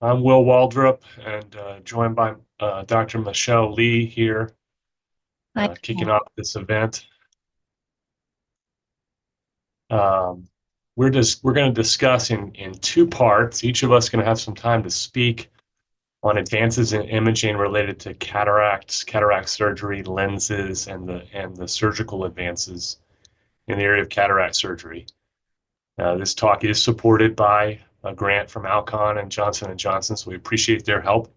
I'm Will Waldrop, and joined by Dr. Michelle Lee here, Hi. kicking off this event. Um, we're going to discuss in two parts. Each of us going to have some time to speak on advances in imaging related to cataracts, cataract surgery, lenses, and the surgical advances in the area of cataract surgery. This talk is supported by a grant from Alcon and Johnson, so we appreciate their help.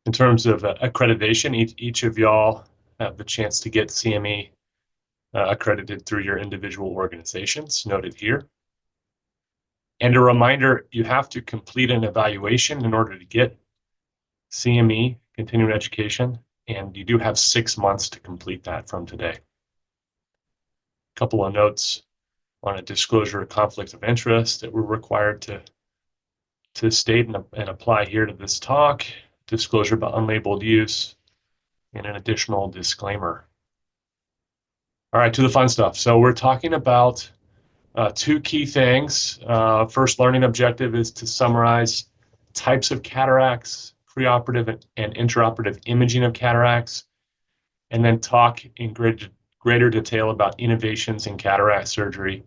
In terms of accreditation, each of y'all have the chance to get CME accredited through your individual organizations, noted here. And a reminder, you have to complete an evaluation in order to get CME, continuing education, and you do have 6 months to complete that from today. A couple of notes on a disclosure of conflict of interest that we're required to state and apply here to this talk, disclosure about unlabeled use, and an additional disclaimer. All right, to the fun stuff. So we're talking about two key things. First learning objective is to summarize types of cataracts, preoperative and intraoperative imaging of cataracts, and then talk in greater detail about innovations in cataract surgery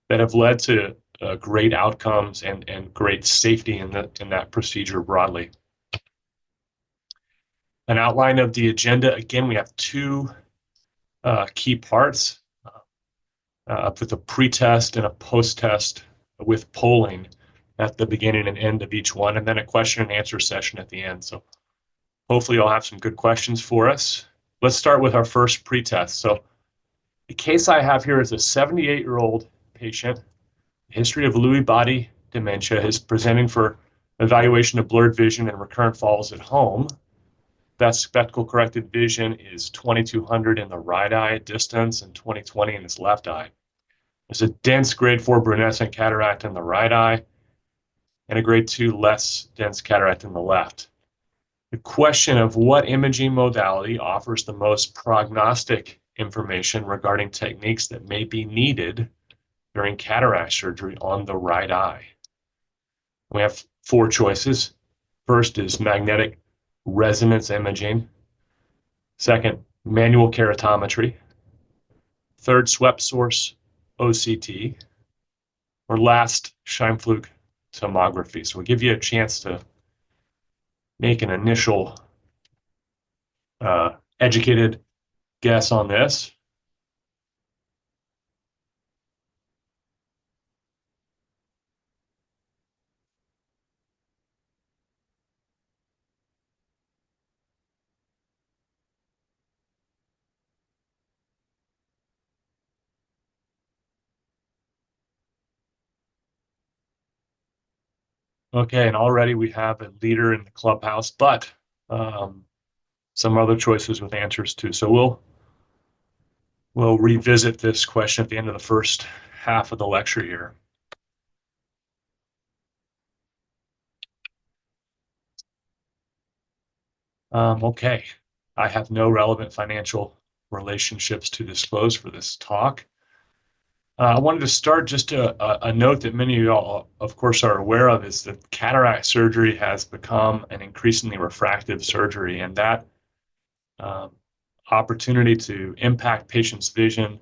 that have led to great outcomes and great safety in that procedure broadly. An outline of the agenda. Again, we have two key parts with a pre-test and a post-test with polling at the beginning and end of each one, and then a question and answer session at the end. So hopefully you'll have some good questions for us. Let's start with our first pre-test. So the case I have here is a 78-year-old patient, history of Lewy body dementia, is presenting for evaluation of blurred vision and recurrent falls at home. Best spectacle corrected vision is 2200 in the right eye distance and 2020 in his left eye. There's a dense grade 4 brunescent cataract in the right eye and a grade 2 less dense cataract in the left. The question of what imaging modality offers the most prognostic information regarding techniques that may be needed during cataract surgery on the right eye. We have four choices. First is magnetic resonance imaging. Second, manual keratometry. Third, swept source OCT. Or last, Scheimpflug tomography. So we'll give you a chance to make an initial educated guess on this. Okay, and already we have a leader in the clubhouse, but some other choices with answers too. So we'll revisit this question at the end of the first half of the lecture here. Okay, I have no relevant financial relationships to disclose for this talk. I wanted to start just a note that many of y'all, of course, are aware of, is that cataract surgery has become an increasingly refractive surgery, and that opportunity to impact patients' vision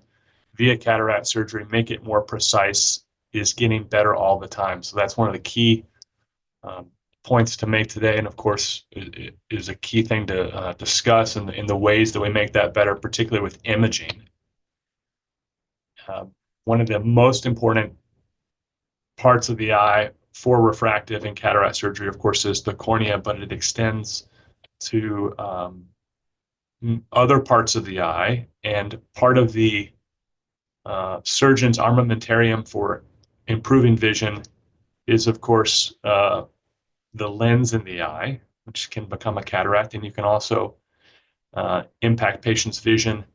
via cataract surgery, make it more precise, is getting better all the time. So that's one of the key points to make today, and of course, it is a key thing to discuss in the ways that we make that better, particularly with imaging. One of the most important parts of the eye for refractive and cataract surgery, of course, is the cornea, but it extends to other parts of the eye, and part of the surgeon's armamentarium for improving vision is, of course, the lens in the eye, which can become a cataract, and you can also impact patients' vision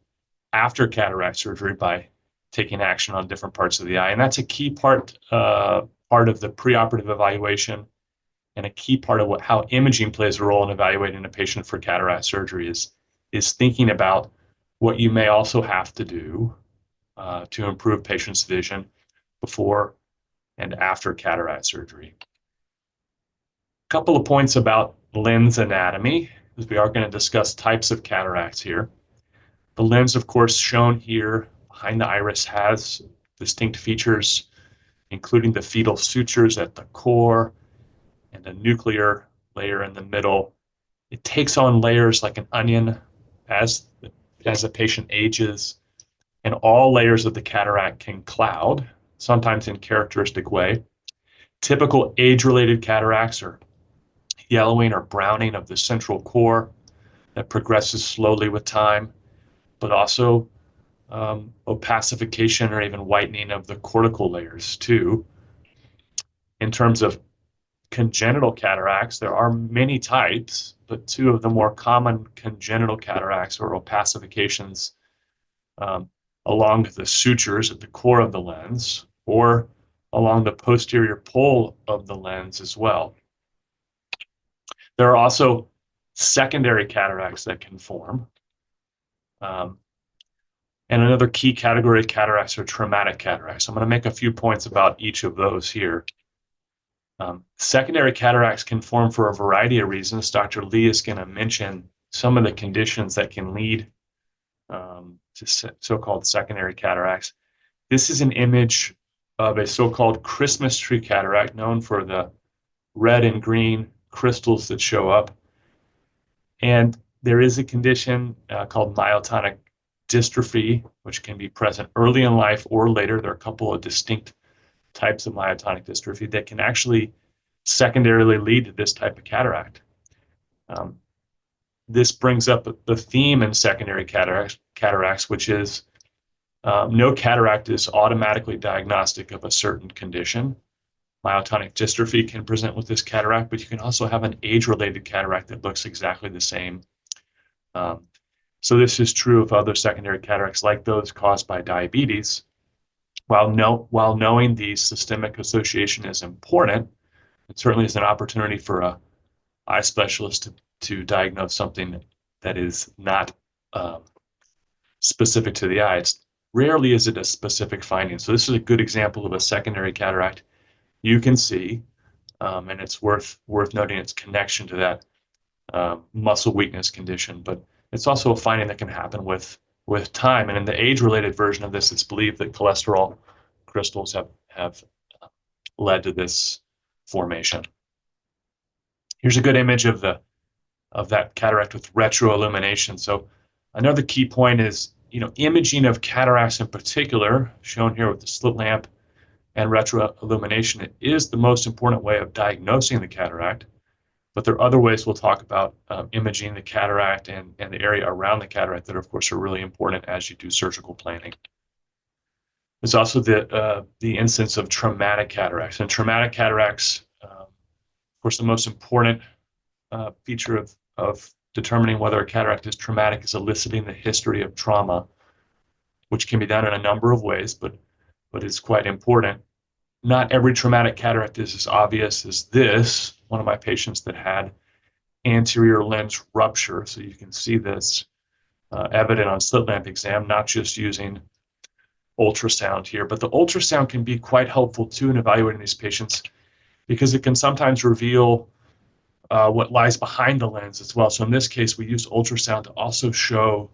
after cataract surgery by taking action on different parts of the eye. And that's a key part of the preoperative evaluation, and a key part of how imaging plays a role in evaluating a patient for cataract surgery is thinking about what you may also have to do to improve patients' vision before and after cataract surgery. A couple of points about lens anatomy, because we are going to discuss types of cataracts here. The lens, of course, shown here behind the iris has distinct features, including the fetal sutures at the core and a nuclear layer in the middle. It takes on layers like an onion as a patient ages, and all layers of the cataract can cloud, sometimes in characteristic way. Typical age-related cataracts are yellowing or browning of the central core that progresses slowly with time, but also opacification or even whitening of the cortical layers too. In terms of congenital cataracts, there are many types, but two of the more common congenital cataracts are opacifications along the sutures at the core of the lens or along the posterior pole of the lens as well. There are also secondary cataracts that can form. And another key category of cataracts are traumatic cataracts. I'm going to make a few points about each of those here. Secondary cataracts can form for a variety of reasons. Dr. Lee is going to mention some of the conditions that can lead to so-called secondary cataracts. This is an image of a so-called Christmas tree cataract, known for the red and green crystals that show up. And there is a condition called myotonic dystrophy, which can be present early in life or later. There are a couple of distinct types of myotonic dystrophy that can actually secondarily lead to this type of cataract. This brings up the theme in secondary cataracts, which is no cataract is automatically diagnostic of a certain condition. Myotonic dystrophy can present with this cataract, but you can also have an age-related cataract that looks exactly the same. So this is true of other secondary cataracts like those caused by diabetes. While knowing the systemic association is important, it certainly is an opportunity for an eye specialist to diagnose something that is not specific to the eye. Rarely is it a specific finding. So this is a good example of a secondary cataract you can see, and it's worth noting its connection to that muscle weakness condition. But it's also a finding that can happen with time. And in the age-related version of this, it's believed that cholesterol crystals have led to this formation. Here's a good image of that cataract with retroillumination. So another key point is, imaging of cataracts in particular, shown here with the slit lamp and retroillumination, it is the most important way of diagnosing the cataract. But there are other ways we'll talk about imaging the cataract and the area around the cataract that, of course, are really important as you do surgical planning. There's also the instance of traumatic cataracts. And traumatic cataracts, of course, the most important feature of determining whether a cataract is traumatic is eliciting the history of trauma, which can be done in a number of ways, but it's quite important. Not every traumatic cataract is as obvious as this. One of my patients that had anterior lens rupture, so you can see this evident on slit lamp exam, not just using ultrasound here, but the ultrasound can be quite helpful too in evaluating these patients because it can sometimes reveal what lies behind the lens as well. So in this case, we use ultrasound to also show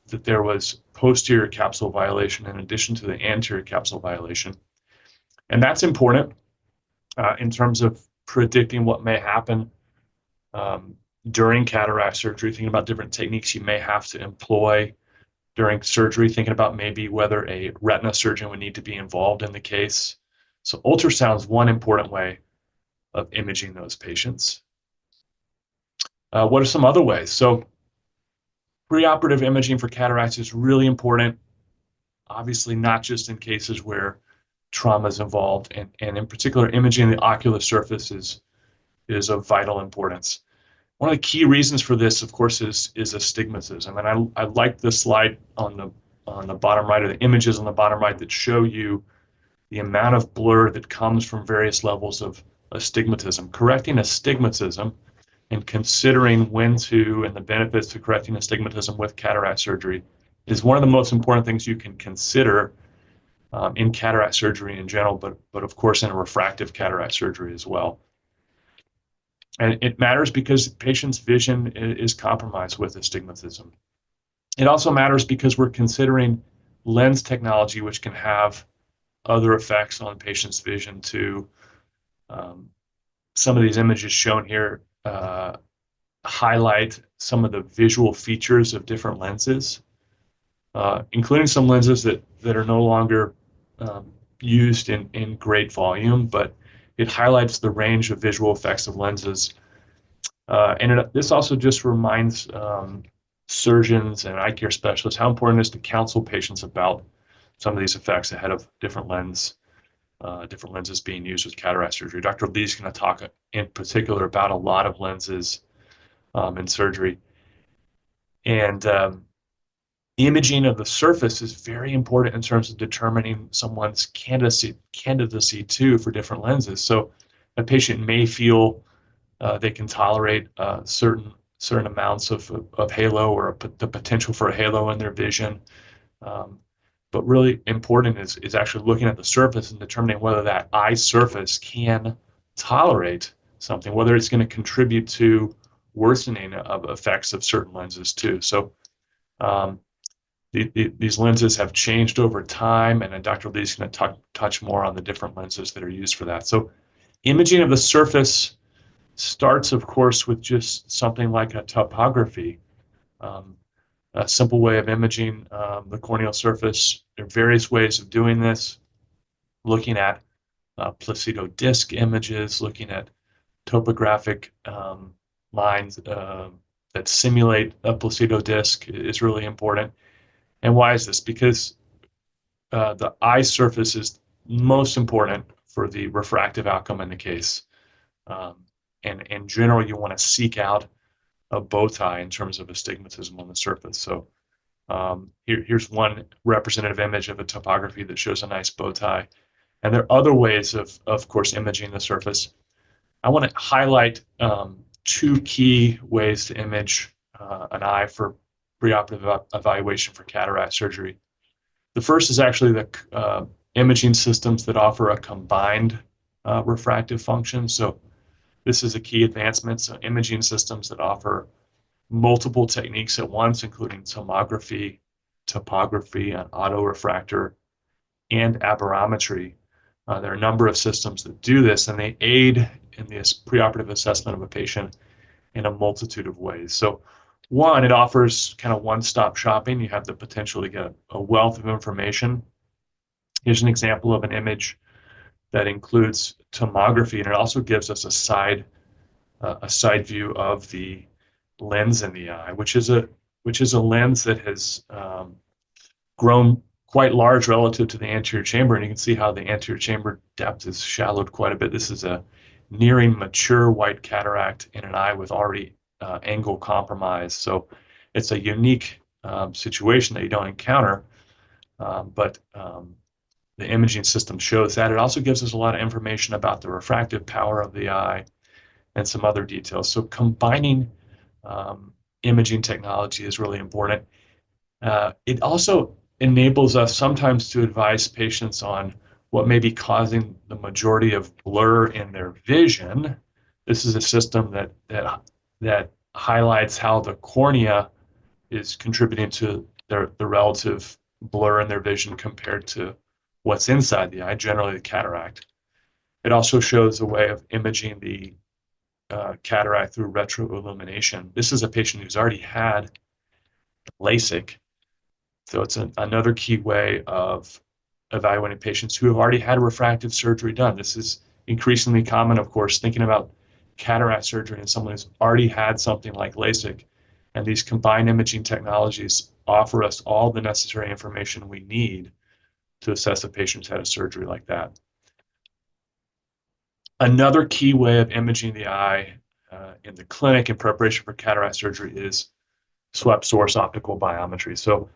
that there was posterior capsule violation in addition to the anterior capsule violation. And that's important in terms of predicting what may happen during cataract surgery, thinking about different techniques you may have to employ during surgery, thinking about maybe whether a retina surgeon would need to be involved in the case. So ultrasound is one important way of imaging those patients. What are some other ways? So preoperative imaging for cataracts is really important, obviously not just in cases where trauma is involved, and in particular, imaging the ocular surface is of vital importance. One of the key reasons for this, of course, is astigmatism. And I like this slide on the bottom right, or the images on the bottom right that show you the amount of blur that comes from various levels of astigmatism. Correcting astigmatism and considering when to and the benefits of correcting astigmatism with cataract surgery is one of the most important things you can consider in cataract surgery in general, but of course in a refractive cataract surgery as well. And it matters because patients' vision is compromised with astigmatism. It also matters because we're considering lens technology, which can have other effects on patients' vision too. Some of these images shown here highlight some of the visual features of different lenses, including some lenses that are no longer used in great volume, but it highlights the range of visual effects of lenses. This also just reminds surgeons and eye care specialists how important it is to counsel patients about some of these effects ahead of different lenses being used with cataract surgery. Dr. Lee's going to talk in particular about a lot of lenses in surgery. And imaging of the surface is very important in terms of determining someone's candidacy too for different lenses. So a patient may feel they can tolerate certain amounts of halo or the potential for a halo in their vision. But really important is actually looking at the surface and determining whether that eye surface can tolerate something, whether it's going to contribute to worsening of effects of certain lenses too. So these lenses have changed over time, and Dr. Lee's going to touch more on the different lenses that are used for that. So imaging of the surface starts, of course, with just something like a topography. A simple way of imaging the corneal surface. There are various ways of doing this, looking at placido disc images, looking at topographic lines that simulate a placido disc is really important. And why is this? Because the eye surface is most important for the refractive outcome in the case. And in general, you want to seek out a bow tie in terms of astigmatism on the surface. So here's one representative image of a topography that shows a nice bow tie. And there are other ways of course, imaging the surface. I want to highlight two key ways to image an eye for preoperative evaluation for cataract surgery. The first is actually the imaging systems that offer a combined refractive function. So this is a key advancement. So imaging systems that offer multiple techniques at once, including tomography, topography, an autorefractor, and aberrometry. There are a number of systems that do this, and they aid in this preoperative assessment of a patient in a multitude of ways. So one, it offers kind of one-stop shopping. You have the potential to get a wealth of information. Here's an example of an image that includes tomography, and it also gives us a side view of the lens in the eye, which is a lens that has grown quite large relative to the anterior chamber, and you can see how the anterior chamber depth is shallowed quite a bit. This is a nearing mature white cataract in an eye with already angle compromise. So it's a unique situation that you don't encounter, but the imaging system shows that. It also gives us a lot of information about the refractive power of the eye and some other details. So combining imaging technology is really important. It also enables us sometimes to advise patients on what may be causing the majority of blur in their vision. This is a system that highlights how the cornea is contributing to the relative blur in their vision compared to what's inside the eye, generally the cataract. It also shows a way of imaging the cataract through retroillumination. This is a patient who's already had LASIK. So it's another key way of evaluating patients who have already had refractive surgery done. This is increasingly common, of course, thinking about cataract surgery in someone who's already had something like LASIK. And these combined imaging technologies offer us all the necessary information we need to assess a patient's had a surgery like that. Another key way of imaging the eye in the clinic in preparation for cataract surgery is swept source optical biometry. So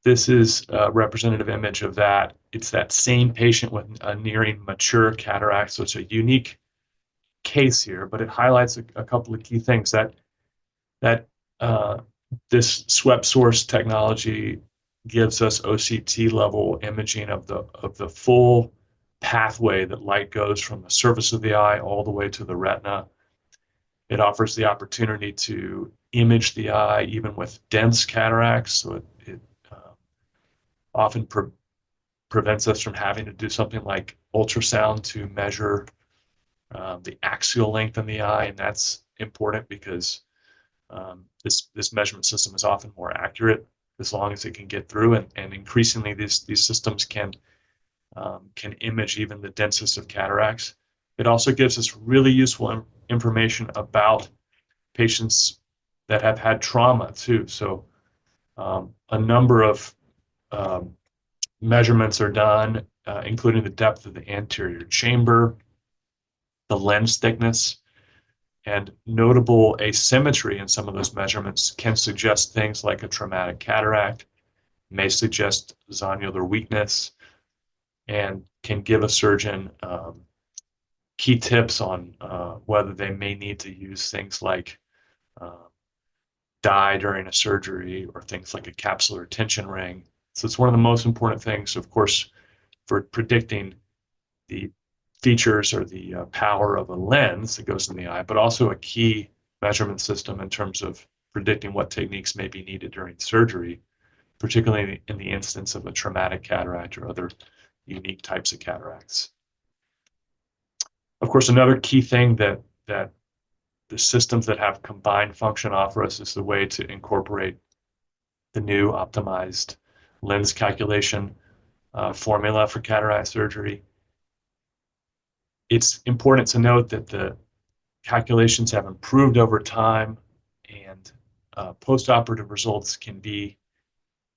this is a representative image of that. It's that same patient with a nearing mature cataract. So it's a unique case here, but it highlights a couple of key things that this swept source technology gives us OCT level imaging of the full pathway that light goes from the surface of the eye all the way to the retina. It offers the opportunity to image the eye even with dense cataracts, so it often prevents us from having to do something like ultrasound to measure the axial length in the eye, and that's important because this measurement system is often more accurate as long as it can get through, and increasingly these systems can image even the densest of cataracts. It also gives us really useful information about patients that have had trauma too. So a number of measurements are done, including the depth of the anterior chamber, the lens thickness, and notable asymmetry in some of those measurements can suggest things like a traumatic cataract, may suggest zonular weakness, and can give a surgeon key tips on whether they may need to use things like dye during a surgery or things like a capsular tension ring. So it's one of the most important things, of course, for predicting the features or the power of a lens that goes in the eye, but also a key measurement system in terms of predicting what techniques may be needed during surgery, particularly in the instance of a traumatic cataract or other unique types of cataracts. Of course, another key thing that the systems that have combined function offer us is the way to incorporate the new optimized lens calculation formula for cataract surgery. It's important to note that the calculations have improved over time, and post-operative results can be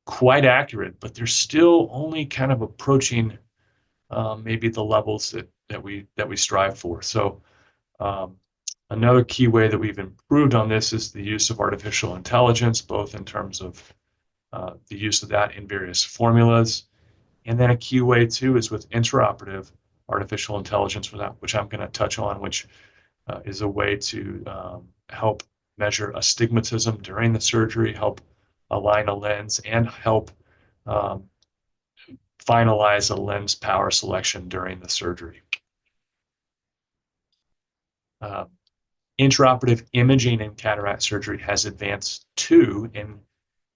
quite accurate, but they're still only kind of approaching maybe the levels that we strive for. So another key way that we've improved on this is the use of artificial intelligence, both in terms of the use of that in various formulas. And then a key way too is with intraoperative artificial intelligence, for that, which I'm going to touch on, which is a way to help measure astigmatism during the surgery, help align a lens, and help finalize a lens power selection during the surgery. Intraoperative imaging in cataract surgery has advanced too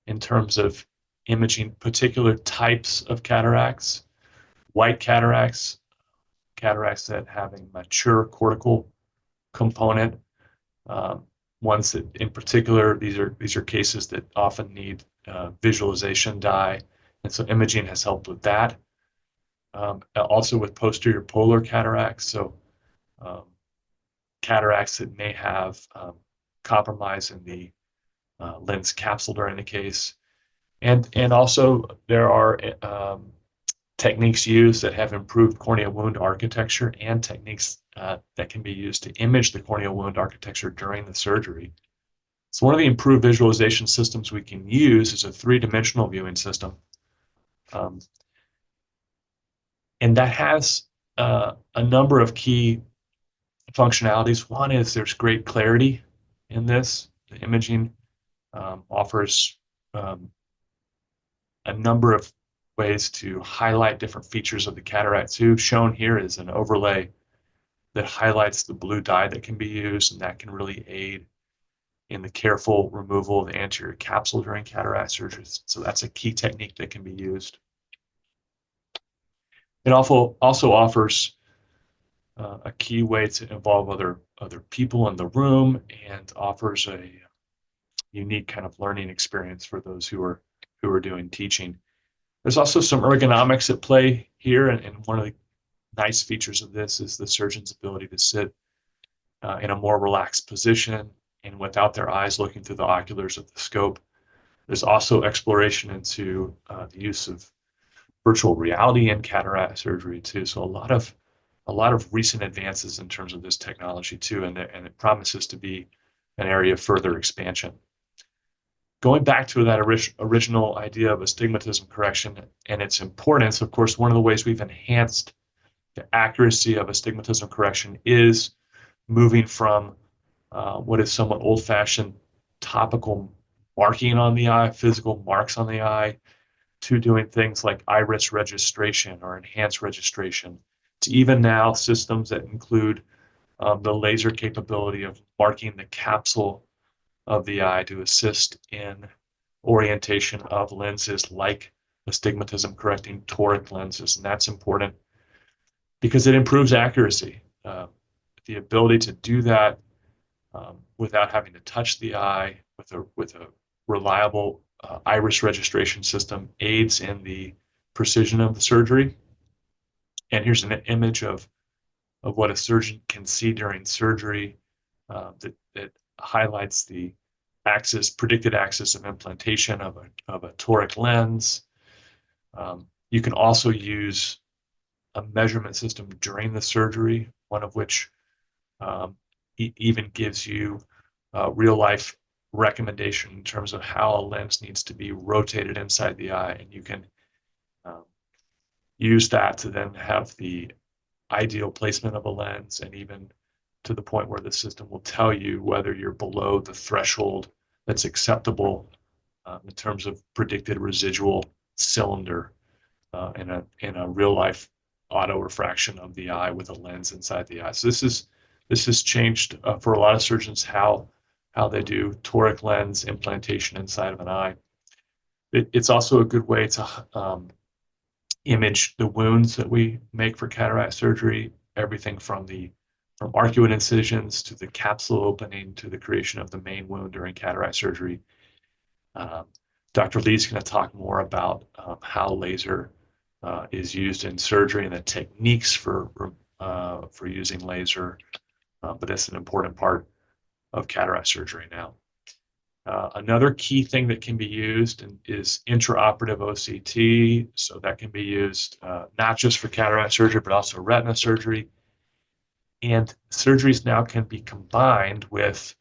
in terms of imaging particular types of cataracts, white cataracts, cataracts that have a mature cortical component, ones that in particular, these are cases that often need visualization dye, and so imaging has helped with that. Also with posterior polar cataracts, so cataracts that may have compromise in the lens capsule during the case. And also there are techniques used that have improved corneal wound architecture and techniques that can be used to image the corneal wound architecture during the surgery. So one of the improved visualization systems we can use is a three-dimensional viewing system. And that has a number of key functionalities. One is there's great clarity in this. The imaging offers a number of ways to highlight different features of the cataract too. Shown here is an overlay that highlights the blue dye that can be used, and that can really aid in the careful removal of the anterior capsule during cataract surgery. So that's a key technique that can be used. It also offers a key way to involve other people in the room, and offers a unique kind of learning experience for those who are doing teaching. There's also some ergonomics at play here, and one of the nice features of this is the surgeon's ability to sit in a more relaxed position and without their eyes looking through the oculars of the scope. There's also exploration into the use of virtual reality in cataract surgery too. So a lot of recent advances in terms of this technology too, and it promises to be an area of further expansion. Going back to that original idea of astigmatism correction and its importance, of course, one of the ways we've enhanced the accuracy of astigmatism correction is moving from what is somewhat old-fashioned topical marking on the eye, physical marks on the eye, to doing things like iris registration or enhanced registration, to even now systems that include the laser capability of marking the capsule of the eye to assist in orientation of lenses like astigmatism correcting toric lenses. And that's important because it improves accuracy. The ability to do that without having to touch the eye with a reliable iris registration system aids in the precision of the surgery. And here's an image of what a surgeon can see during surgery that highlights the predicted axis of implantation of a toric lens. You can also use a measurement system during the surgery, one of which even gives you real life recommendation in terms of how a lens needs to be rotated inside the eye, and you can use that to then have the ideal placement of a lens, and even to the point where the system will tell you whether you're below the threshold that's acceptable in terms of predicted residual cylinder in a real life auto refraction of the eye with a lens inside the eye. So this has changed for a lot of surgeons how they do toric lens implantation inside of an eye. It's also a good way to image the wounds that we make for cataract surgery, everything from arcuate incisions to the capsule opening to the creation of the main wound during cataract surgery. Dr. Lee's going to talk more about how laser is used in surgery and the techniques for using laser, but that's an important part of cataract surgery now. Another key thing that can be used is intraoperative OCT. So that can be used not just for cataract surgery, but also retina surgery. And surgeries now can be combined with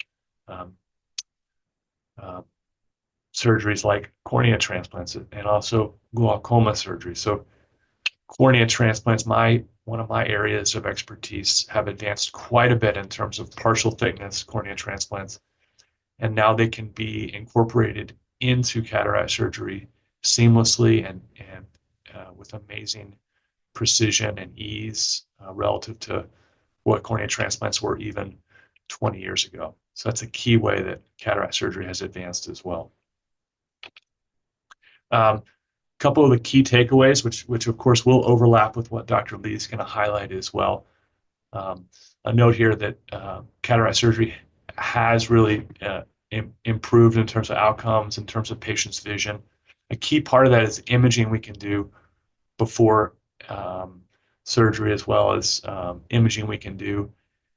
surgeries like cornea transplants and also glaucoma surgery. So cornea transplants, one of my areas of expertise, have advanced quite a bit in terms of partial thickness cornea transplants. And now they can be incorporated into cataract surgery seamlessly and with amazing precision and ease relative to what cornea transplants were even 20 years ago. So that's a key way that cataract surgery has advanced as well. Couple of the key takeaways, which of course will overlap with what Dr. Lee is going to highlight as well. A note here that cataract surgery has really improved in terms of outcomes, in terms of patients' vision. A key part of that is imaging we can do before surgery, as well as imaging we can do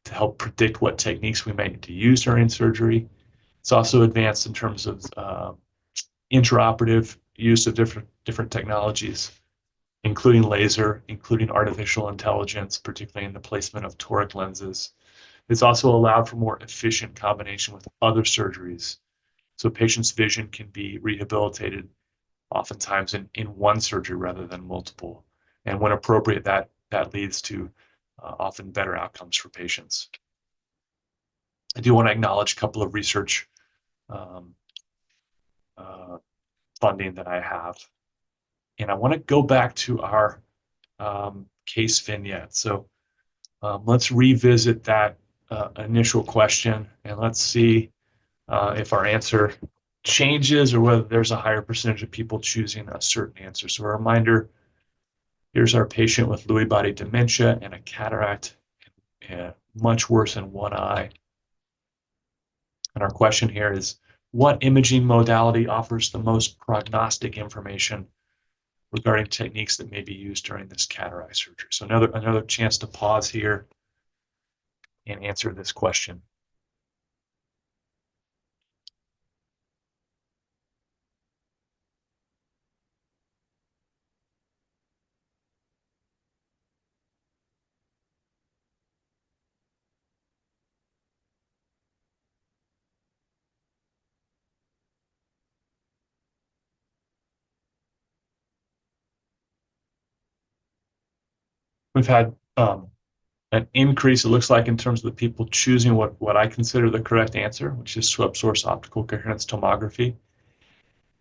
to help predict what techniques we may need to use during surgery. It's also advanced in terms of intraoperative use of different technologies, including laser, including artificial intelligence, particularly in the placement of toric lenses. It's also allowed for more efficient combination with other surgeries. So patients' vision can be rehabilitated oftentimes in one surgery rather than multiple. And when appropriate, that leads to often better outcomes for patients. I do want to acknowledge a couple of research funding that I have. And I want to go back to our case vignette. So let's revisit that initial question, and let's see if our answer changes or whether there's a higher percentage of people choosing a certain answer. So a reminder, here's our patient with Lewy body dementia and a cataract, much worse in one eye. And our question here is, what imaging modality offers the most prognostic information regarding techniques that may be used during this cataract surgery? So another chance to pause here and answer this question. We've had an increase, it looks like, in terms of the people choosing what I consider the correct answer, which is swept source optical coherence tomography.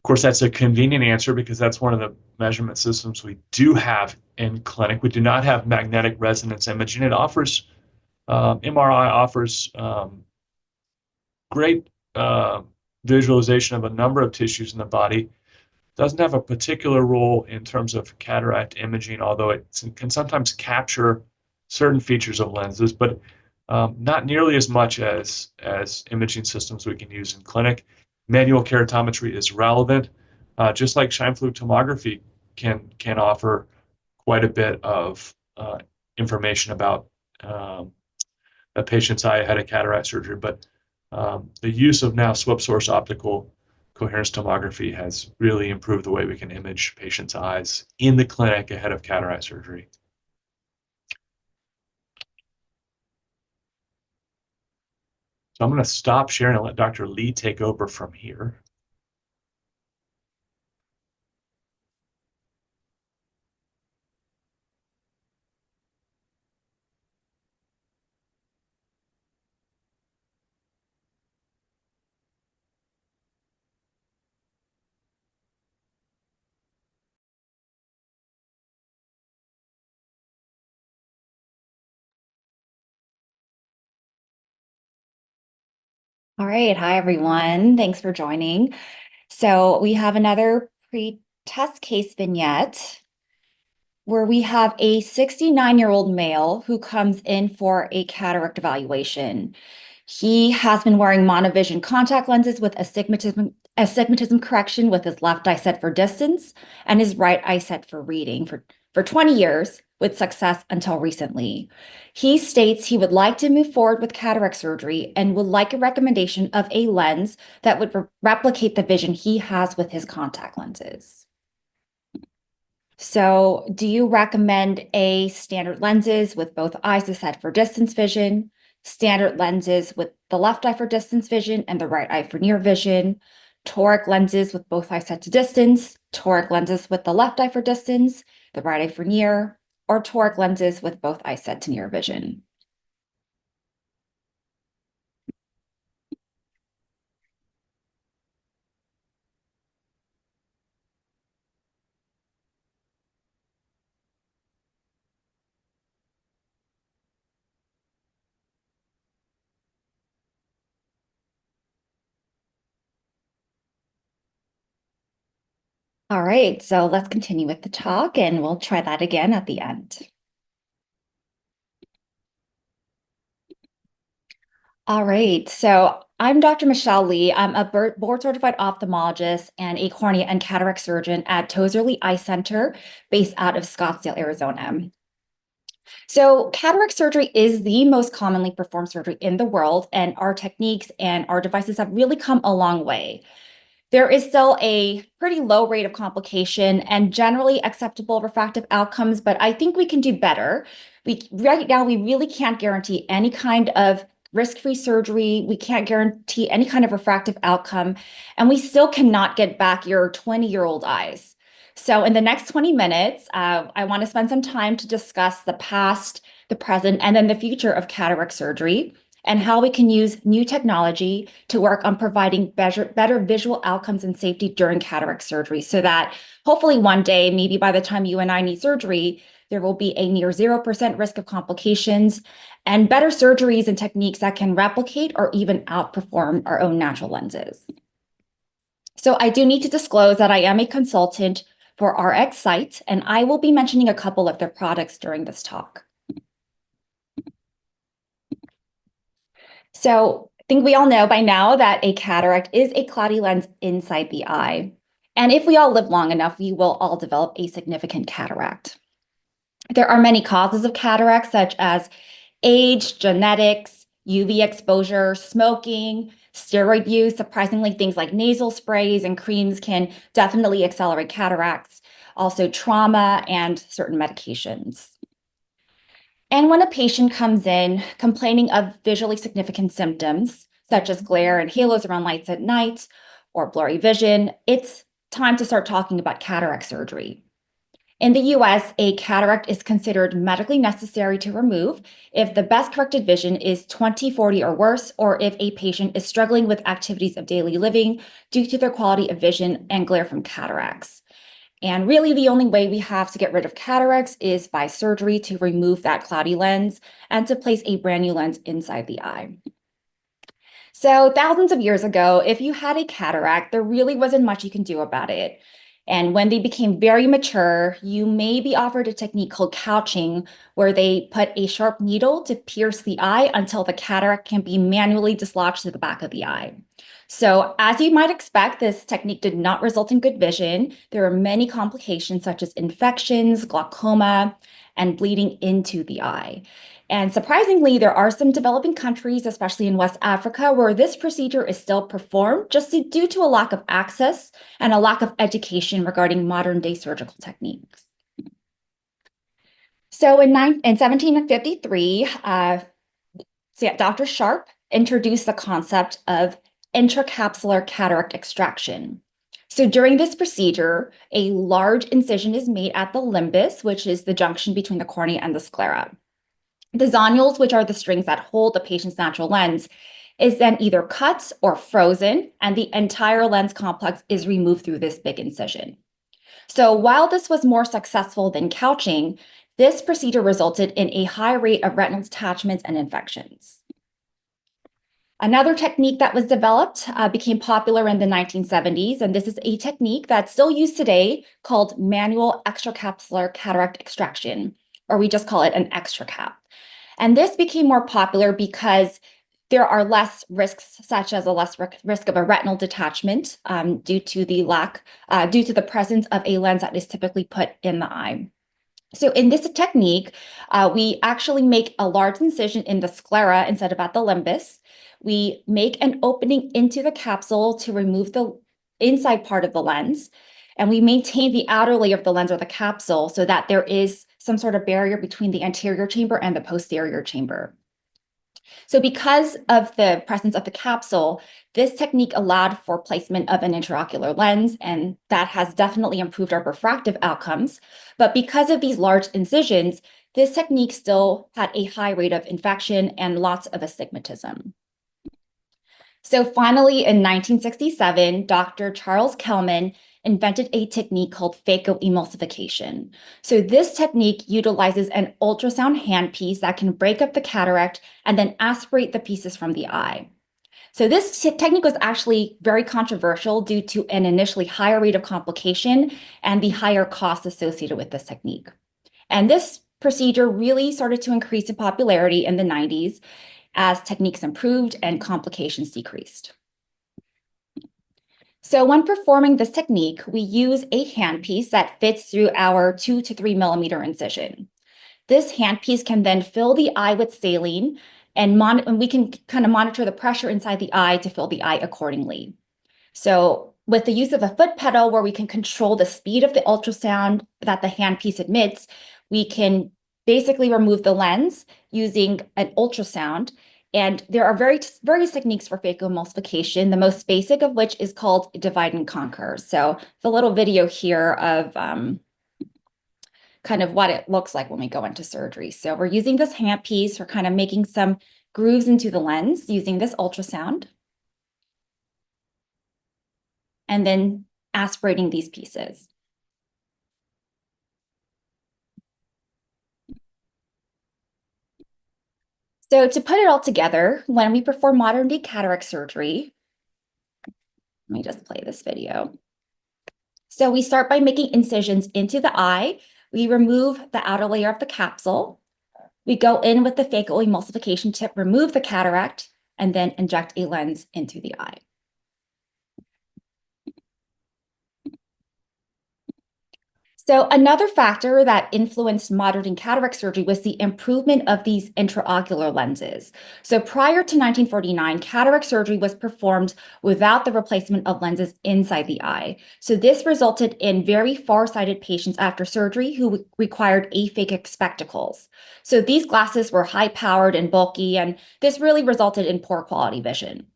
Of course, that's a convenient answer because that's one of the measurement systems we do have in clinic. We do not have magnetic resonance imaging. It offers, MRI offers great visualization of a number of tissues in the body. Doesn't have a particular role in terms of cataract imaging, although it can sometimes capture certain features of lenses, but not nearly as much as imaging systems we can use in clinic. Manual keratometry is relevant, just like shine fluid tomography can offer quite a bit of information about a patient's eye ahead of cataract surgery. But the use of now swept source optical coherence tomography has really improved the way we can image patients' eyes in the clinic ahead of cataract surgery. So I'm going to stop sharing and let Dr. Lee take over from here. All right. Hi, everyone. Thanks for joining. So we have another pre-test case vignette where we have a 69-year-old male who comes in for a cataract evaluation. He has been wearing monovision contact lenses with astigmatism correction with his left eye set for distance and his right eye set for reading for 20 years with success until recently. He states he would like to move forward with cataract surgery and would like a recommendation of a lens that would replicate the vision he has with his contact lenses. So, do you recommend a standard lenses with both eyes set for distance vision, standard lenses with the left eye for distance vision and the right eye for near vision, toric lenses with both eyes set to distance, toric lenses with the left eye for distance, the right eye for near, or toric lenses with both eyes set to near vision? All right, so let's continue with the talk and we'll try that again at the end. All right, so I'm Dr. Michelle Lee. I'm a board-certified ophthalmologist and a cornea and cataract surgeon at Tozer Lee Eye Center, based out of Scottsdale, Arizona. So cataract surgery is the most commonly performed surgery in the world, and our techniques and our devices have really come a long way. There is still a pretty low rate of complication and generally acceptable refractive outcomes, but I think we can do better. Right now, we really can't guarantee any kind of risk-free surgery. We can't guarantee any kind of refractive outcome, and we still cannot get back your 20-year-old eyes. So in the next 20 minutes, I want to spend some time to discuss the past, the present, and then the future of cataract surgery, and how we can use new technology to work on providing better visual outcomes and safety during cataract surgery so that hopefully one day, maybe by the time you and I need surgery, there will be a near 0% risk of complications and better surgeries and techniques that can replicate or even outperform our own natural lenses. So I do need to disclose that I am a consultant for RX Sight, and I will be mentioning a couple of their products during this talk. So I think we all know by now that a cataract is a cloudy lens inside the eye. And if we all live long enough, we will all develop a significant cataract. There are many causes of cataract, such as age, genetics, UV exposure, smoking, steroid use. Surprisingly, things like nasal sprays and creams can definitely accelerate cataracts. Also trauma and certain medications. And when a patient comes in complaining of visually significant symptoms, such as glare and halos around lights at night or blurry vision, it's time to start talking about cataract surgery. In the US, a cataract is considered medically necessary to remove if the best corrected vision is 20/40 or worse, or if a patient is struggling with activities of daily living due to their quality of vision and glare from cataracts. And really, the only way we have to get rid of cataracts is by surgery to remove that cloudy lens and to place a brand new lens inside the eye. So thousands of years ago, if you had a cataract, there really wasn't much you can do about it. And when they became very mature, you may be offered a technique called couching, where they put a sharp needle to pierce the eye until the cataract can be manually dislodged to the back of the eye. So as you might expect, this technique did not result in good vision. There are many complications such as infections, glaucoma, and bleeding into the eye. And surprisingly, there are some developing countries, especially in West Africa, where this procedure is still performed just due to a lack of access and a lack of education regarding modern day surgical techniques. So in 1753, Dr. Sharp introduced the concept of intracapsular cataract extraction. So during this procedure, a large incision is made at the limbus, which is the junction between the cornea and the sclera. The zonules, which are the strings that hold the patient's natural lens, is then either cut or frozen, and the entire lens complex is removed through this big incision. So while this was more successful than couching, this procedure resulted in a high rate of retinal detachments and infections. Another technique that was developed became popular in the 1970s, and this is a technique that's still used today called manual extracapsular cataract extraction, or we just call it an extracap. And this became more popular because there are less risks, such as a less risk of a retinal detachment due to the presence of a lens that is typically put in the eye. So in this technique, we actually make a large incision in the sclera instead of at the limbus. We make an opening into the capsule to remove the inside part of the lens, and we maintain the outer layer of the lens or the capsule so that there is some sort of barrier between the anterior chamber and the posterior chamber. So because of the presence of the capsule, this technique allowed for placement of an intraocular lens, and that has definitely improved our refractive outcomes. But because of these large incisions, this technique still had a high rate of infection and lots of astigmatism. So finally, in 1967, Dr. Charles Kelman invented a technique called phacoemulsification. So this technique utilizes an ultrasound handpiece that can break up the cataract and then aspirate the pieces from the eye. So this technique was actually very controversial due to an initially higher rate of complication and the higher cost associated with this technique. And this procedure really started to increase in popularity in the 90s as techniques improved and complications decreased. So when performing this technique, we use a handpiece that fits through our 2 to 3 millimeter incision. This handpiece can then fill the eye with saline, and we can kind of monitor the pressure inside the eye to fill the eye accordingly. So with the use of a foot pedal where we can control the speed of the ultrasound that the handpiece emits, we can basically remove the lens using an ultrasound. And there are various techniques for phacoemulsification, the most basic of which is called divide and conquer. So the little video here of kind of what it looks like when we go into surgery. So we're using this handpiece, we're kind of making some grooves into the lens using this ultrasound, and then aspirating these pieces. So to put it all together, when we perform modern day cataract surgery, let me just play this video. So we start by making incisions into the eye. We remove the outer layer of the capsule. We go in with the phacoemulsification tip, remove the cataract, and then inject a lens into the eye. So another factor that influenced modern cataract surgery was the improvement of these intraocular lenses. So prior to 1949, cataract surgery was performed without the replacement of lenses inside the eye. So this resulted in very far-sighted patients after surgery who required aphakic spectacles. So these glasses were high-powered and bulky, and this really resulted in poor quality vision.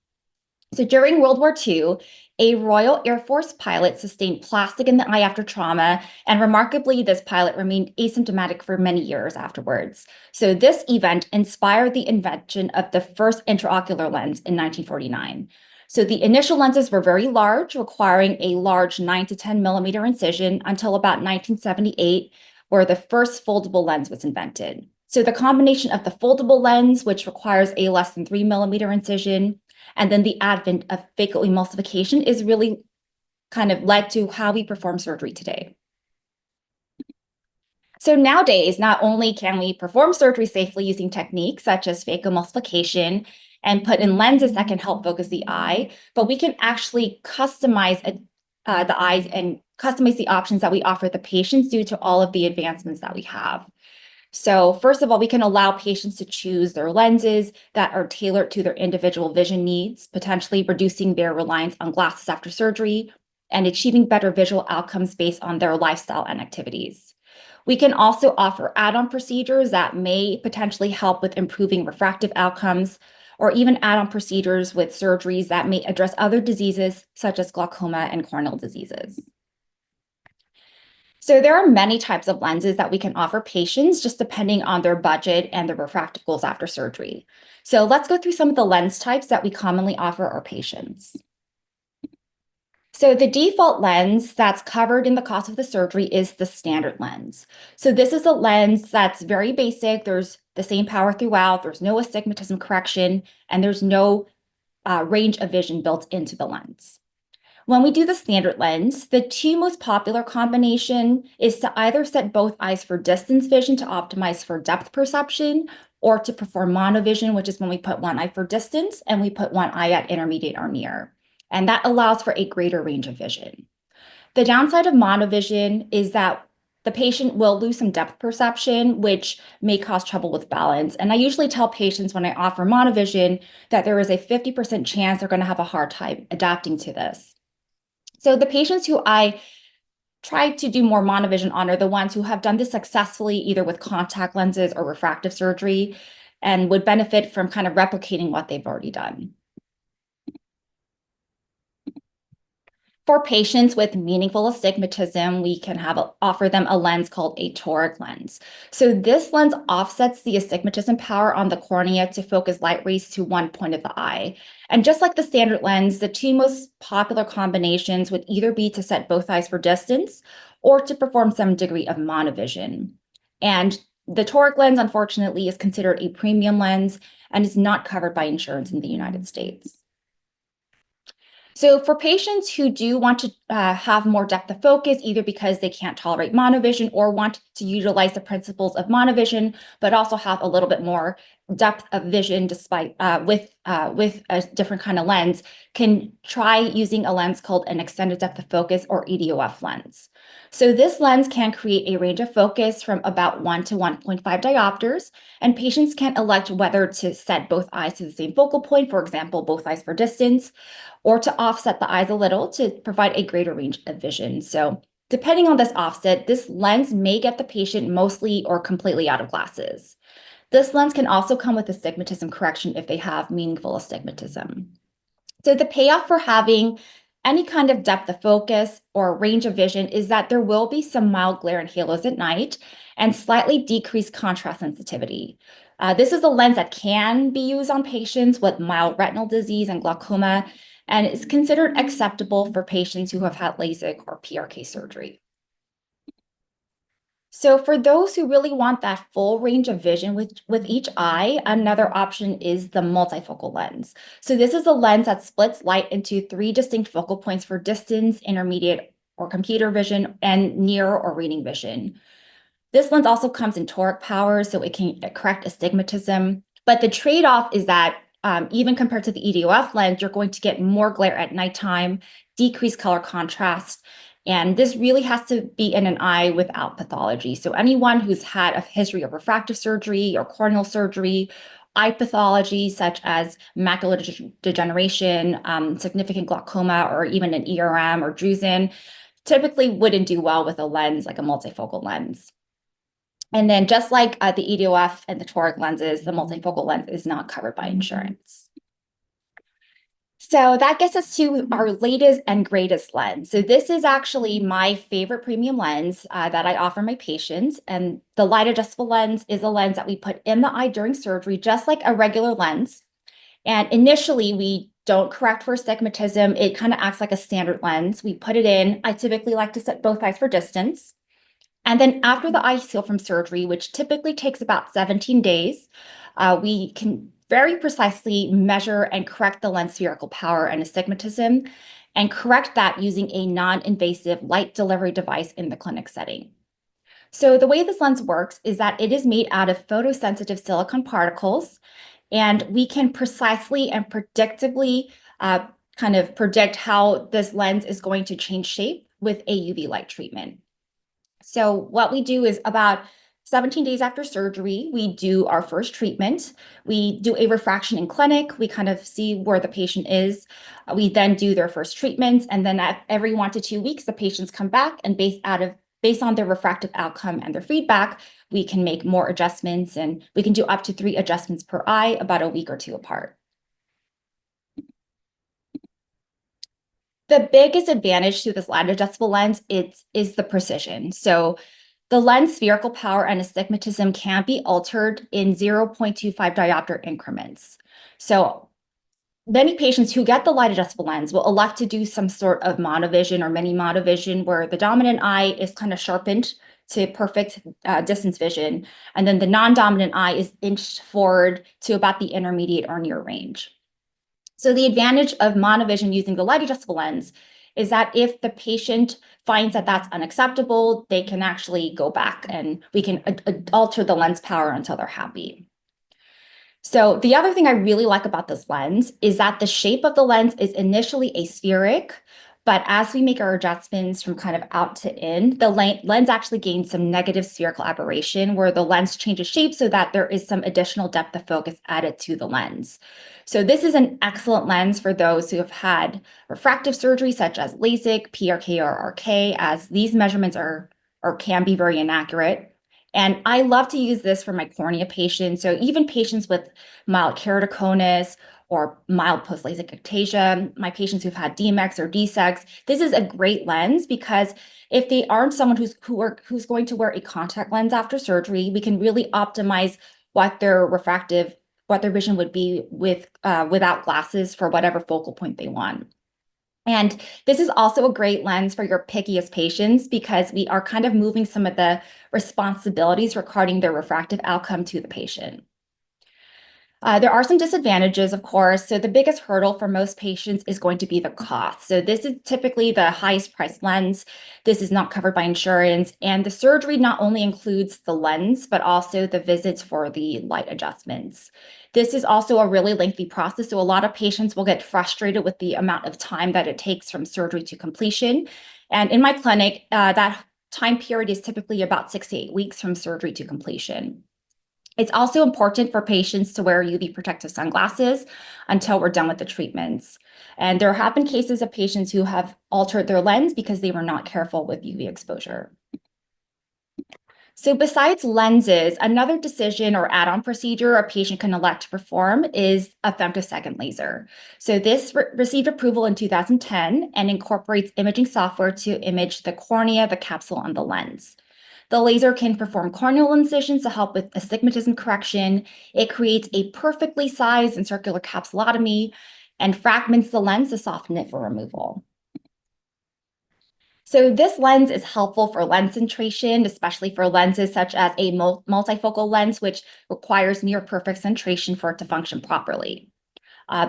So during World War II, a Royal Air Force pilot sustained plastic in the eye after trauma, and remarkably, this pilot remained asymptomatic for many years afterwards. So this event inspired the invention of the first intraocular lens in 1949. So the initial lenses were very large, requiring a large 9 to 10 millimeter incision until about 1978, where the first foldable lens was invented. So the combination of the foldable lens, which requires a less than 3 millimeter incision, and then the advent of phacoemulsification is really kind of led to how we perform surgery today. So nowadays, not only can we perform surgery safely using techniques such as phacoemulsification and put in lenses that can help focus the eye, but we can actually customize the eyes and customize the options that we offer the patients due to all of the advancements that we have. So first of all, we can allow patients to choose their lenses that are tailored to their individual vision needs, potentially reducing their reliance on glasses after surgery and achieving better visual outcomes based on their lifestyle and activities. We can also offer add-on procedures that may potentially help with improving refractive outcomes, or even add-on procedures with surgeries that may address other diseases such as glaucoma and corneal diseases. So there are many types of lenses that we can offer patients just depending on their budget and their refractive goals after surgery. So let's go through some of the lens types that we commonly offer our patients. So the default lens that's covered in the cost of the surgery is the standard lens. So this is a lens that's very basic. There's the same power throughout. There's no astigmatism correction, and there's no range of vision built into the lens. When we do the standard lens, the two most popular combination is to either set both eyes for distance vision to optimize for depth perception, or to perform monovision, which is when we put one eye for distance and we put one eye at intermediate or near. And that allows for a greater range of vision. The downside of monovision is that the patient will lose some depth perception, which may cause trouble with balance. And I usually tell patients when I offer monovision that there is a 50% chance they're going to have a hard time adapting to this. So the patients who I try to do more monovision on are the ones who have done this successfully, either with contact lenses or refractive surgery, and would benefit from kind of replicating what they've already done. For patients with meaningful astigmatism, we can offer them a lens called a toric lens. So this lens offsets the astigmatism power on the cornea to focus light rays to one point of the eye. And just like the standard lens, the two most popular combinations would either be to set both eyes for distance or to perform some degree of monovision. And the toric lens, unfortunately, is considered a premium lens and is not covered by insurance in the United States. So for patients who do want to have more depth of focus, either because they can't tolerate monovision or want to utilize the principles of monovision, but also have a little bit more depth of vision despite with a different kind of lens, can try using a lens called an extended depth of focus or EDOF lens. So this lens can create a range of focus from about 1 to 1.5 diopters, and patients can elect whether to set both eyes to the same focal point, for example, both eyes for distance, or to offset the eyes a little to provide a greater range of vision. So depending on this offset, this lens may get the patient mostly or completely out of glasses. This lens can also come with astigmatism correction if they have meaningful astigmatism. So the payoff for having any kind of depth of focus or range of vision is that there will be some mild glare and halos at night and slightly decreased contrast sensitivity. This is a lens that can be used on patients with mild retinal disease and glaucoma, and is considered acceptable for patients who have had LASIK or PRK surgery. So for those who really want that full range of vision with each eye, another option is the multifocal lens. So this is a lens that splits light into 3 distinct focal points for distance, intermediate or computer vision, and near or reading vision. This lens also comes in toric power, so it can correct astigmatism. But the trade-off is that even compared to the EDOF lens, you're going to get more glare at nighttime, decreased color contrast, and this really has to be in an eye without pathology. So anyone who's had a history of refractive surgery or corneal surgery, eye pathology such as macular degeneration, significant glaucoma, or even an ERM or drusen, typically wouldn't do well with a lens like a multifocal lens. And then just like the EDOF and the toric lenses, the multifocal lens is not covered by insurance. So that gets us to our latest and greatest lens. So this is actually my favorite premium lens that I offer my patients. And the light adjustable lens is a lens that we put in the eye during surgery, just like a regular lens. And initially, we don't correct for astigmatism. It kind of acts like a standard lens. We put it in. I typically like to set both eyes for distance. And then after the eye heal from surgery, which typically takes about 17 days, we can very precisely measure and correct the lens spherical power and astigmatism, and correct that using a non-invasive light delivery device in the clinic setting. So the way this lens works is that it is made out of photosensitive silicon particles, and we can precisely and predictably kind of predict how this lens is going to change shape with a UV light treatment. So what we do is about 17 days after surgery, we do our first treatment. We do a refraction in clinic. We kind of see where the patient is. We then do their first treatments. And then at every 1 to 2 weeks, the patients come back, and based on their refractive outcome and their feedback, we can make more adjustments, and we can do up to 3 adjustments per eye about a week or 2 apart. The biggest advantage to this light adjustable lens is the precision. So the lens spherical power and astigmatism can be altered in 0.25 diopter increments. So many patients who get the light adjustable lens will elect to do some sort of monovision or mini monovision, where the dominant eye is kind of sharpened to perfect distance vision, and then the non-dominant eye is inched forward to about the intermediate or near range. So the advantage of monovision using the light adjustable lens is that if the patient finds that that's unacceptable, they can actually go back, and we can alter the lens power until they're happy. So the other thing I really like about this lens is that the shape of the lens is initially aspheric, but as we make our adjustments from kind of out to in, the lens actually gains some negative spherical aberration, where the lens changes shape so that there is some additional depth of focus added to the lens. So this is an excellent lens for those who have had refractive surgery such as LASIK, PRK, or RK, as these measurements are or can be very inaccurate. And I love to use this for my cornea patients. So even patients with mild keratoconus or mild post-LASIK ectasia, my patients who've had DMEX or DSEX, this is a great lens, because if they aren't someone who's going to wear a contact lens after surgery, we can really optimize what their vision would be without glasses for whatever focal point they want. And this is also a great lens for your pickiest patients, because we are kind of moving some of the responsibilities regarding their refractive outcome to the patient. There are some disadvantages, of course. So the biggest hurdle for most patients is going to be the cost. So this is typically the highest priced lens. This is not covered by insurance. And the surgery not only includes the lens, but also the visits for the light adjustments. This is also a really lengthy process. So a lot of patients will get frustrated with the amount of time that it takes from surgery to completion. And in my clinic, that time period is typically about 6 to 8 weeks from surgery to completion. It's also important for patients to wear UV protective sunglasses until we're done with the treatments. And there have been cases of patients who have altered their lens because they were not careful with UV exposure. So besides lenses, another decision or add-on procedure a patient can elect to perform is a femtosecond laser. So this received approval in 2010 and incorporates imaging software to image the cornea, the capsule, and the lens. The laser can perform corneal incisions to help with astigmatism correction. It creates a perfectly sized and circular capsulotomy and fragments the lens to soften it for removal. So this lens is helpful for lens centration, especially for lenses such as a multifocal lens, which requires near perfect centration for it to function properly.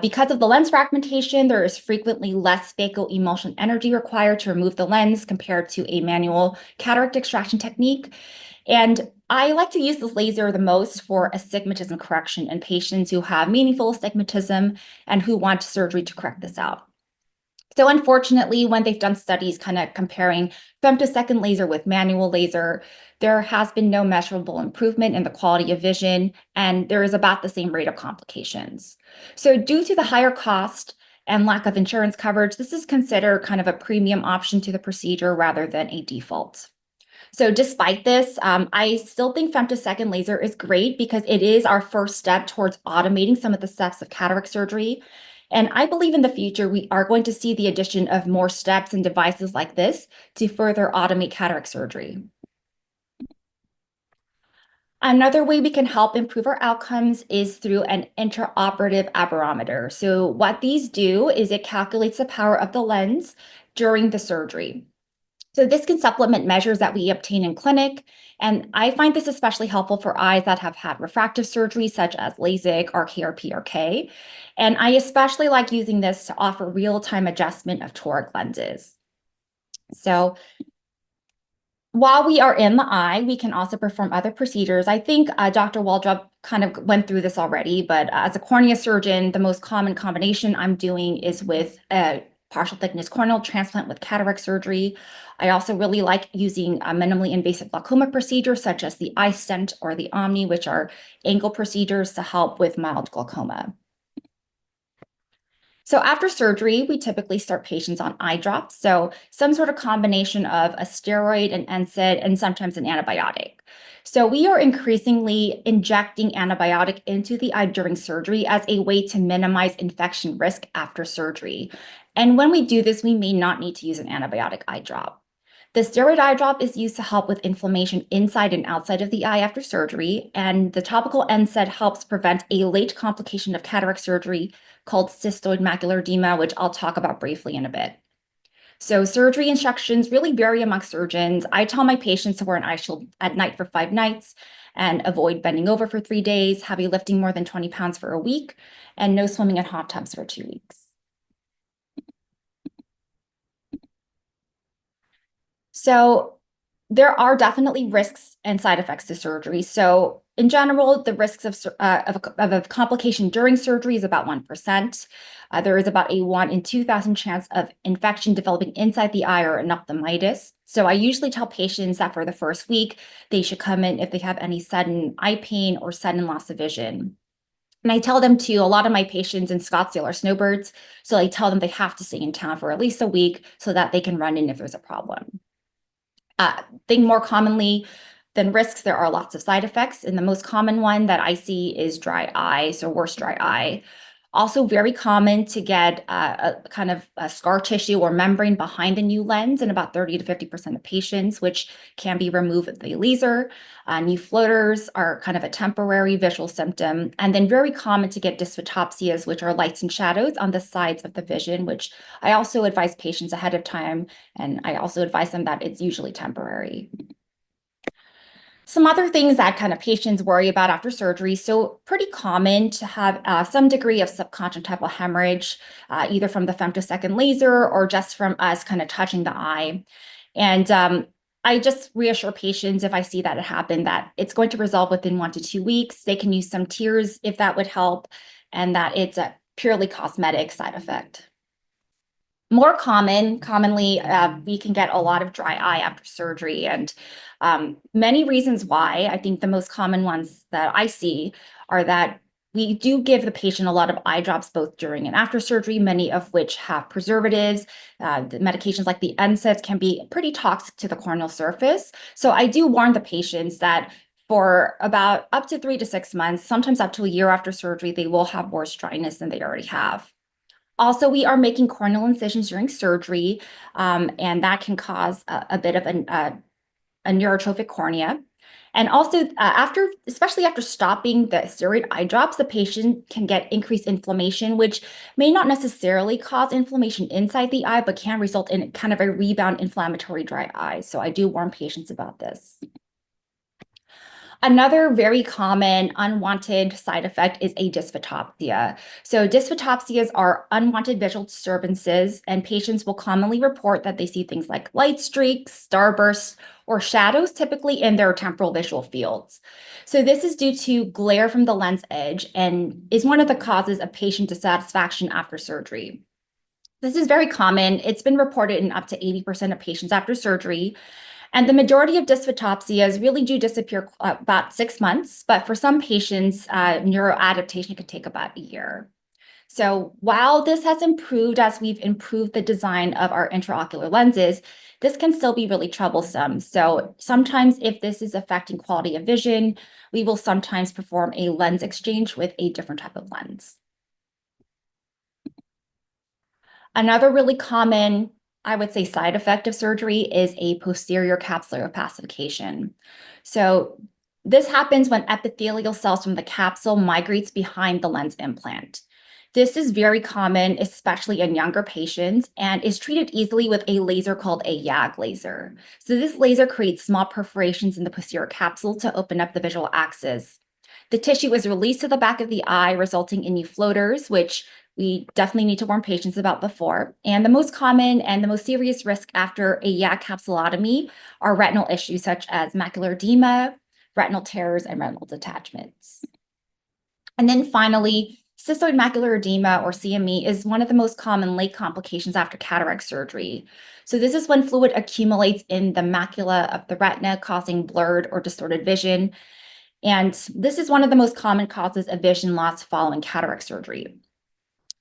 Because of the lens fragmentation, there is frequently less phaco-emulsion energy required to remove the lens compared to a manual cataract extraction technique. And I like to use this laser the most for astigmatism correction in patients who have meaningful astigmatism and who want surgery to correct this out. So unfortunately, when they've done studies kind of comparing femtosecond laser with manual laser, there has been no measurable improvement in the quality of vision, and there is about the same rate of complications. So due to the higher cost and lack of insurance coverage, this is considered kind of a premium option to the procedure rather than a default. So despite this, I still think femtosecond laser is great because it is our first step towards automating some of the steps of cataract surgery. And I believe in the future, we are going to see the addition of more steps and devices like this to further automate cataract surgery. Another way we can help improve our outcomes is through an intraoperative aberrometer. So what these do is it calculates the power of the lens during the surgery. So this can supplement measures that we obtain in clinic, and I find this especially helpful for eyes that have had refractive surgery such as LASIK or KRPRK. And I especially like using this to offer real-time adjustment of toric lenses. So while we are in the eye, we can also perform other procedures. I think Dr. Waldrop kind of went through this already, but as a cornea surgeon, the most common combination I'm doing is with a partial thickness corneal transplant with cataract surgery. I also really like using minimally invasive glaucoma procedures such as the iStent or the Omni, which are angle procedures to help with mild glaucoma. So after surgery, we typically start patients on eye drops. So some sort of combination of a steroid, an NSAID, and sometimes an antibiotic. So we are increasingly injecting antibiotic into the eye during surgery as a way to minimize infection risk after surgery. And when we do this, we may not need to use an antibiotic eye drop. The steroid eye drop is used to help with inflammation inside and outside of the eye after surgery, and the topical NSAID helps prevent a late complication of cataract surgery called cystoid macular edema, which I'll talk about briefly in a bit. So surgery instructions really vary among surgeons. I tell my patients to wear an eye shield at night for 5 nights and avoid bending over for 3 days, heavy lifting more than 20 pounds for a week, and no swimming in hot tubs for 2 weeks. So there are definitely risks and side effects to surgery. So in general, the risks of a complication during surgery is about 1%. There is about a 1 in 2,000 chance of infection developing inside the eye or endophthalmitis. So I usually tell patients that for the first week, they should come in if they have any sudden eye pain or sudden loss of vision. And I tell them too, a lot of my patients in Scottsdale are snowbirds. So I tell them they have to stay in town for at least a week so that they can run in if there's a problem. I think more commonly than risks, there are lots of side effects. And the most common one that I see is dry eye, so worse dry eye. Also very common to get a kind of a scar tissue or membrane behind the new lens in about 30 to 50% of patients, which can be removed with the laser. New floaters are kind of a temporary visual symptom. And then very common to get dysphotopsias, which are lights and shadows on the sides of the vision, which I also advise patients ahead of time. And I also advise them that it's usually temporary. Some other things that kind of patients worry about after surgery. So pretty common to have some degree of subconjunctival hemorrhage, either from the femtosecond laser or just from us kind of touching the eye. And I just reassure patients if I see that it happened, that it's going to resolve within 1 to 2 weeks. They can use some tears if that would help, and that it's a purely cosmetic side effect. More commonly, we can get a lot of dry eye after surgery, and many reasons why. I think the most common ones that I see are that we do give the patient a lot of eye drops both during and after surgery, many of which have preservatives. The medications like the NSAIDs can be pretty toxic to the corneal surface. So I do warn the patients that for about up to 3 to 6 months, sometimes up to a year after surgery, they will have worse dryness than they already have. Also, we are making corneal incisions during surgery, and that can cause a bit of a neurotrophic cornea. And also, especially after stopping the steroid eye drops, the patient can get increased inflammation, which may not necessarily cause inflammation inside the eye, but can result in kind of a rebound inflammatory dry eye. So I do warn patients about this. Another very common unwanted side effect is a dysphotopsia. So dysphotopsias are unwanted visual disturbances, and patients will commonly report that they see things like light streaks, starbursts, or shadows, typically in their temporal visual fields. So this is due to glare from the lens edge and is one of the causes of patient dissatisfaction after surgery. This is very common. It's been reported in up to 80% of patients after surgery. And the majority of dysphotopsias really do disappear about 6 months, but for some patients, neuroadaptation can take about a year. So while this has improved as we've improved the design of our intraocular lenses, this can still be really troublesome. So sometimes if this is affecting quality of vision, we will sometimes perform a lens exchange with a different type of lens. Another really common, I would say, side effect of surgery is a posterior capsular opacification. So this happens when epithelial cells from the capsule migrates behind the lens implant. This is very common, especially in younger patients, and is treated easily with a laser called a YAG laser. So this laser creates small perforations in the posterior capsule to open up the visual axis. The tissue is released to the back of the eye, resulting in new floaters, which we definitely need to warn patients about before. And the most common and the most serious risk after a YAG capsulotomy are retinal issues such as macular edema, retinal tears, and retinal detachments. And then finally, cystoid macular edema, or CME, is one of the most common late complications after cataract surgery. So this is when fluid accumulates in the macula of the retina, causing blurred or distorted vision. And this is one of the most common causes of vision loss following cataract surgery.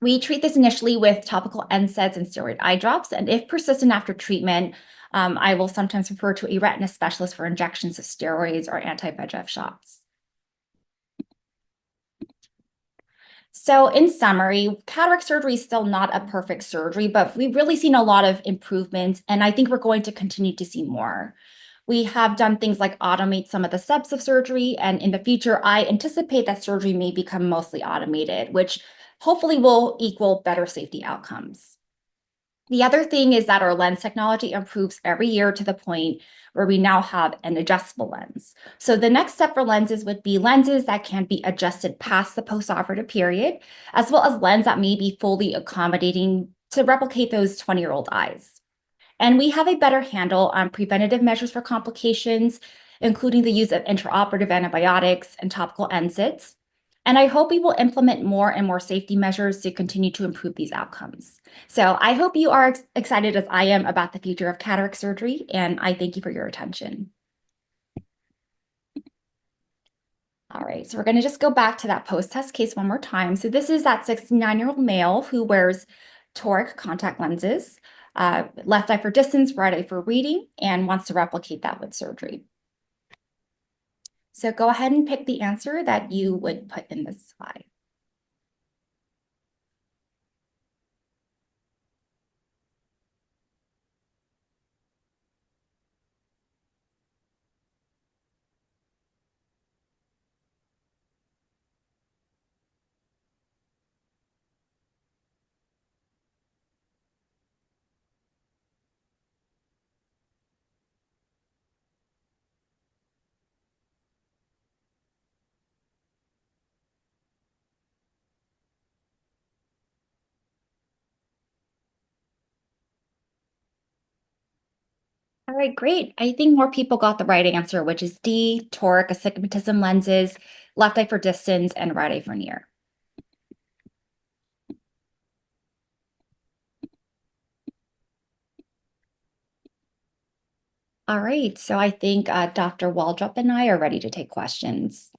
We treat this initially with topical NSAIDs and steroid eye drops, and if persistent after treatment, I will sometimes refer to a retina specialist for injections of steroids or anti-VEGF shots. So in summary, cataract surgery is still not a perfect surgery, but we've really seen a lot of improvements, and I think we're going to continue to see more. We have done things like automate some of the steps of surgery, and in the future, I anticipate that surgery may become mostly automated, which hopefully will equal better safety outcomes. The other thing is that our lens technology improves every year to the point where we now have an adjustable lens. So the next step for lenses would be lenses that can be adjusted past the postoperative period, as well as lenses that may be fully accommodating to replicate those 20-year-old eyes. And we have a better handle on preventative measures for complications, including the use of intraoperative antibiotics and topical NSAIDs. And I hope we will implement more and more safety measures to continue to improve these outcomes. So I hope you are excited as I am about the future of cataract surgery, and I thank you for your attention. All right, so we're going to just go back to that post-test case one more time. So this is that 69-year-old male who wears toric contact lenses, left eye for distance, right eye for reading, and wants to replicate that with surgery. So go ahead and pick the answer that you would put in this slide. All right, great. I think more people got the right answer, which is D, toric astigmatism lenses, left eye for distance, and right eye for near. All right, so I think Dr. Waldrop and I are ready to take questions.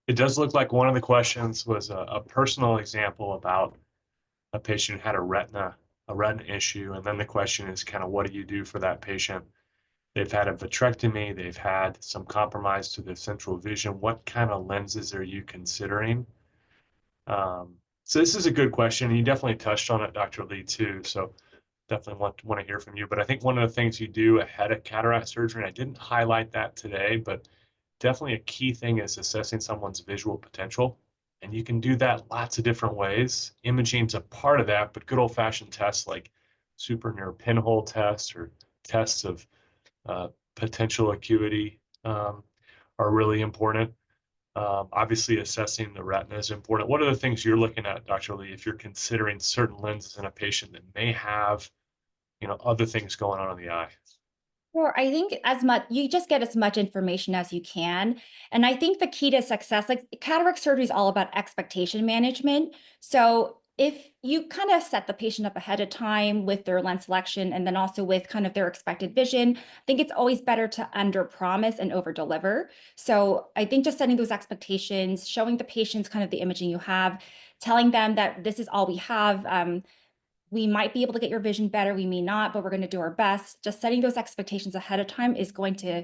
It does look like one of the questions was a personal example about a patient who had a retina issue, and then the question is kind of what do you do for that patient? They've had a vitrectomy, they've had some compromise to the central vision. What kind of lenses are you considering? So this is a good question. And you definitely touched on it, Dr. Lee, too. So definitely want to hear from you. But I think one of the things you do ahead of cataract surgery, and I didn't highlight that today, but definitely a key thing is assessing someone's visual potential. And you can do that lots of different ways. Imaging's a part of that, but good old-fashioned tests like superior pinhole tests or tests of potential acuity are really important. Obviously, assessing the retina is important. What are the things you're looking at, Dr. Lee, if you're considering certain lenses in a patient that may have, other things going on in the eye? Sure. I think as much you just get as much information as you can. And I think the key to success, like cataract surgery is all about expectation management. So if you kind of set the patient up ahead of time with their lens selection and then also with kind of their expected vision, I think it's always better to under promise and over deliver. So I think just setting those expectations, showing the patients kind of the imaging you have, telling them that this is all we have. We might be able to get your vision better, we may not, but we're going to do our best. Just setting those expectations ahead of time is going to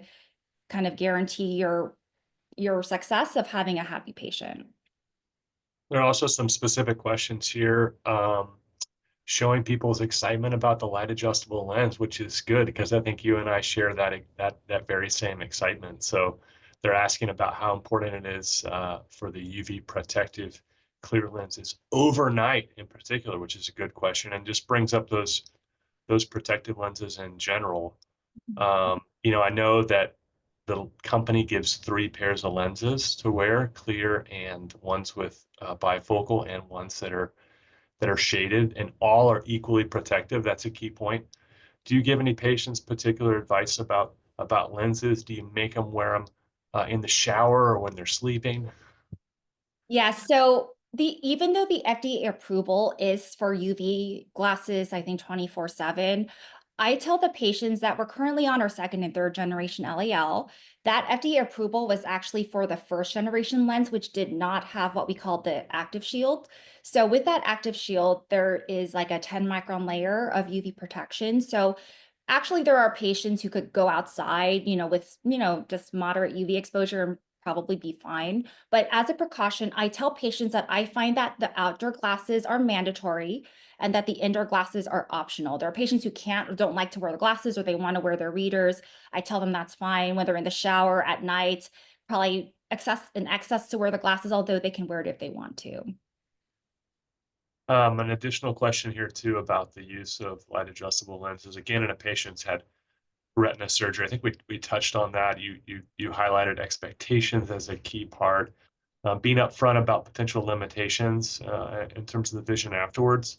kind of guarantee your success of having a happy patient. There are also some specific questions here, showing people's excitement about the light adjustable lens, which is good because I think you and I share that very same excitement. So they're asking about how important it is for the UV protective clear lenses overnight in particular, which is a good question, and just brings up those protective lenses in general. I know that the company gives 3 pairs of lenses to wear, clear and ones with bifocal and ones that are shaded, and all are equally protective. That's a key point. Do you give any patients particular advice about lenses? Do you make them wear them in the shower or when they're sleeping? Yeah, so even though the FDA approval is for UV glasses, I think 24/7, I tell the patients that we're currently on our second and third generation LAL. That FDA approval was actually for the first generation lens, which did not have what we call the active shield. So with that active shield, there is like a 10 micron layer of UV protection. So actually, there are patients who could go outside, with, just moderate UV exposure and probably be fine. But as a precaution, I tell patients that I find that the outdoor glasses are mandatory and that the indoor glasses are optional. There are patients who can't or don't like to wear the glasses or they want to wear their readers. I tell them that's fine, whether in the shower, at night, probably excess to wear the glasses, although they can wear it if they want to. An additional question here too about the use of light adjustable lenses. Again, in a patient's had retina surgery. I think we touched on that. You highlighted expectations as a key part. Being upfront about potential limitations in terms of the vision afterwards.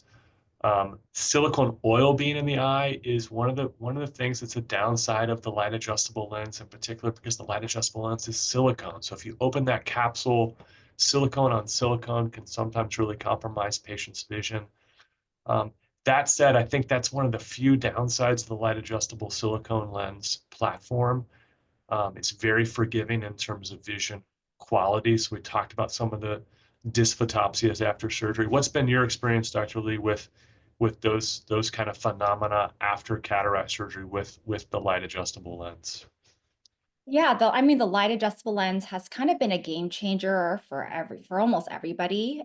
Silicone oil being in the eye is one of the things that's a downside of the light adjustable lens in particular, because the light adjustable lens is silicone. So if you open that capsule, silicone on silicone can sometimes really compromise patients' vision. Um, that said, I think that's one of the few downsides of the light adjustable silicone lens platform. It's very forgiving in terms of vision quality. So we talked about some of the dysphotopsias after surgery. What's been your experience, Dr. Lee, with those kind of phenomena after cataract surgery with the light adjustable lens? Yeah, the light adjustable lens has kind of been a game changer for almost everybody.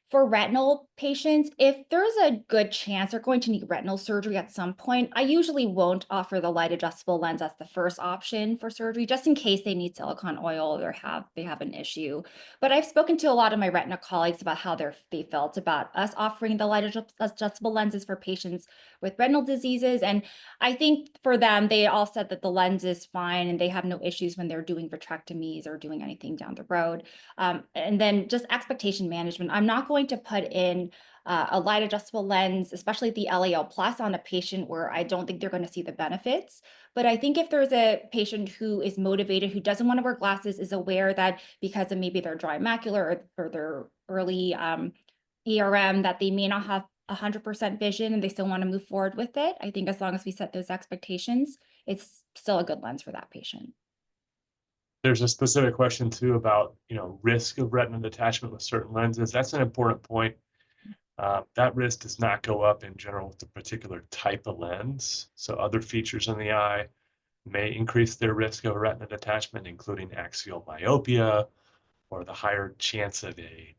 For retinal patients, if there's a good chance they're going to need retinal surgery at some point, I usually won't offer the light adjustable lens as the first option for surgery, just in case they need silicone oil or they have an issue. But I've spoken to a lot of my retina colleagues about how they felt about us offering the adjustable lenses for patients with retinal diseases, and I think for them, they all said that the lens is fine and they have no issues when they're doing vitrectomies or doing anything down the road. And then just expectation management. I'm not going to put in a light adjustable lens, especially the LAL plus, on a patient where I don't think they're going to see the benefits. But I think if there's a patient who is motivated, who doesn't want to wear glasses, is aware that because of maybe their dry macula or their early ERM, that they may not have 100% vision and they still want to move forward with it, I think as long as we set those expectations, it's still a good lens for that patient. There's a specific question too about risk of retinal detachment with certain lenses. That's an important point. That risk does not go up in general with the particular type of lens. So other features in the eye may increase their risk of retina detachment, including axial myopia, or the higher chance of a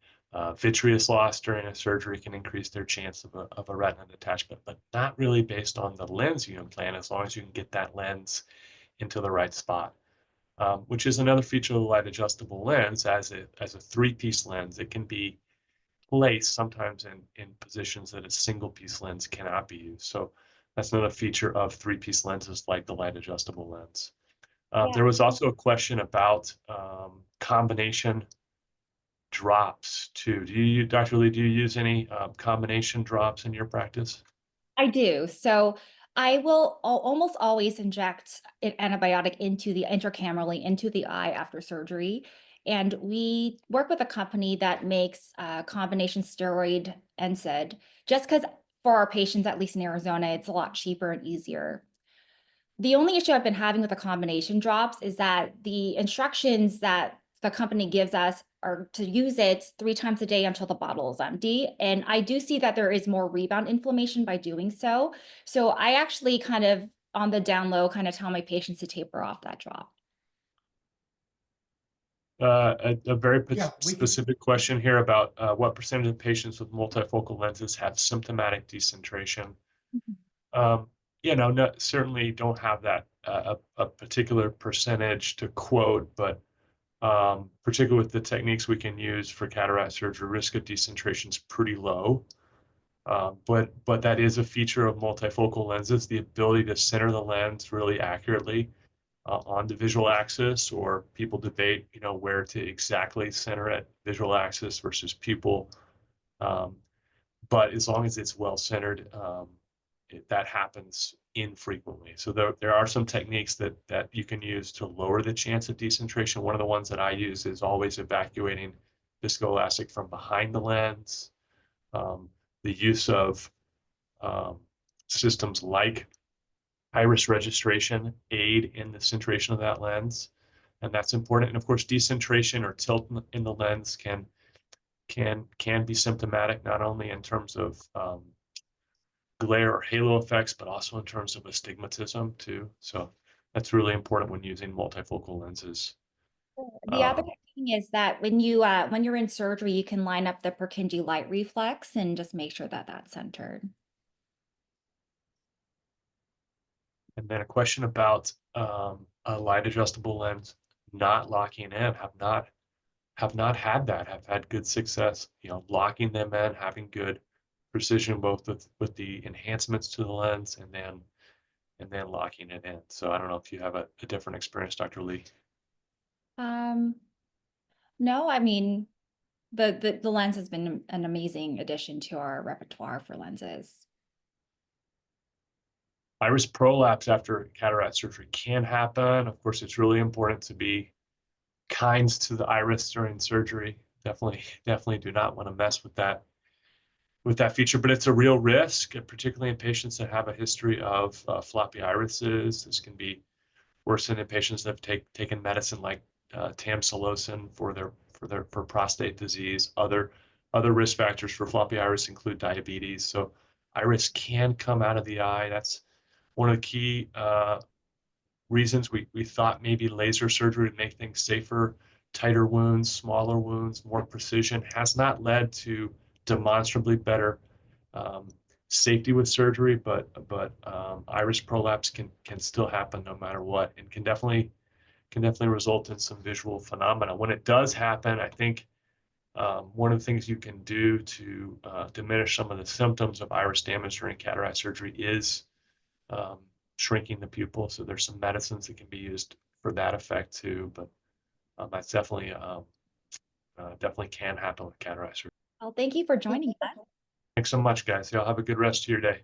vitreous loss during a surgery can increase their chance of a retina detachment, but not really based on the lens you implant, as long as you can get that lens into the right spot. Which is another feature of the light adjustable lens. As a 3-piece lens, it can be placed sometimes in positions that a single piece lens cannot be used. So that's another feature of 3-piece lenses like the light adjustable lens. Yeah. There was also a question about combination drops too. Dr. Lee, do you use any combination drops in your practice? I do. So I will almost always inject an antibiotic into the intracamerally into the eye after surgery. And we work with a company that makes combination steroid NSAID, just because for our patients, at least in Arizona, it's a lot cheaper and easier. The only issue I've been having with the combination drops is that the instructions that the company gives us are to use it 3 times a day until the bottle is empty. And I do see that there is more rebound inflammation by doing so. So I actually kind of, on the down low, kind of tell my patients to taper off that drop. A very Yeah, we can. specific question here about what percentage of patients with multifocal lenses have symptomatic decentration. No, certainly don't have that a particular percentage to quote, but particularly with the techniques we can use for cataract surgery, risk of decentration is pretty low. But that is a feature of multifocal lenses, the ability to center the lens really accurately on the visual axis, or people debate, where to exactly center at visual axis versus pupil. But as long as it's well centered, that happens infrequently. So there are some techniques that you can use to lower the chance of decentration. One of the ones that I use is always evacuating viscoelastic from behind the lens. The use of systems like iris registration aid in the centration of that lens, and that's important. And of course, decentration or tilt in the lens can be symptomatic, not only in terms of glare or halo effects, but also in terms of astigmatism too. So that's really important when using multifocal lenses. The other thing is that when you're in surgery, you can line up the Purkinje light reflex and just make sure that that's centered. And then a question about a light adjustable lens not locking in. Have not had that. Have had good success, locking them in, having good precision both with the enhancements to the lens and then locking it in. So I don't know if you have a different experience, Dr. Lee. No, I mean, the lens has been an amazing addition to our repertoire for lenses. Iris prolapse after cataract surgery can happen. Of course, it's really important to be kind to the iris during surgery. Definitely do not want to mess with that feature, but it's a real risk, particularly in patients that have a history of floppy irises. This can be worsened in patients that have taken medicine like tamsulosin for prostate disease. Other risk factors for floppy iris include diabetes. So iris can come out of the eye. That's one of the key reasons we thought maybe laser surgery would make things safer. Tighter wounds, smaller wounds, more precision has not led to demonstrably better safety with surgery, but iris prolapse can still happen no matter what, and can definitely result in some visual phenomena. When it does happen, I think one of the things you can do to diminish some of the symptoms of iris damage during cataract surgery is shrinking the pupil. So there's some medicines that can be used for that effect too, but that's definitely can happen with cataract surgery. Well, thank you for joining us. Thanks so much, guys. Y'all have a good rest of your day.